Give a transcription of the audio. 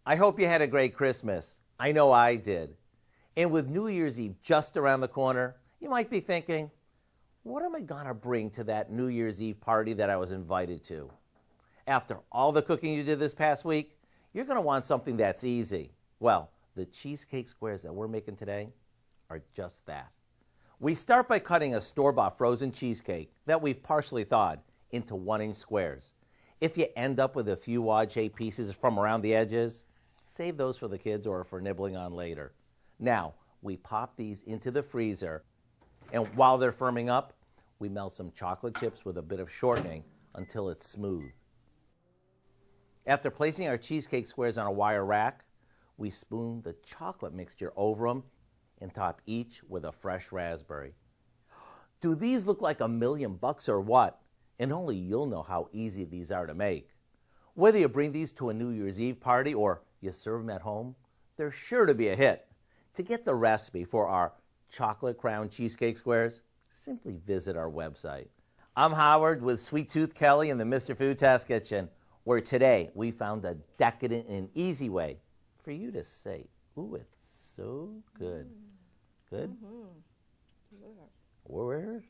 I hope you had a great Christmas. I know I did. And with New Year's Eve just around the corner, you might be thinking, what am I going to bring to that New Year's Eve party that I was invited to? After all the cooking you did this past week, you're going to want something that's easy. Well, the cheesecake squares that we're making today are just that. We start by cutting a store-bought frozen cheesecake that we've partially thawed into 1-inch squares. If you end up with a few odd-shaped pieces from around the edges, save those for the kids or for nibbling on later. Now, we pop these into the freezer, and while they're firming up, we melt some chocolate chips with a bit of shortening until it's smooth. After placing our cheesecake squares on a wire rack, we spoon the chocolate mixture over them and top each with a fresh raspberry. Do these look like $1,000,000 or what? And only you'll know how easy these are to make. Whether you bring these to a New Year's Eve party or you serve them at home, they're sure to be a hit. To get the recipe for our Chocolate-Crowned Cheesecake Squares, simply visit our website. I'm Howard with Sweet Tooth Kelly in the Mr. Food Test Kitchen, where today we found a decadent and easy way for you to say, ooh, it's so good. Good? Mm-hmm. Word?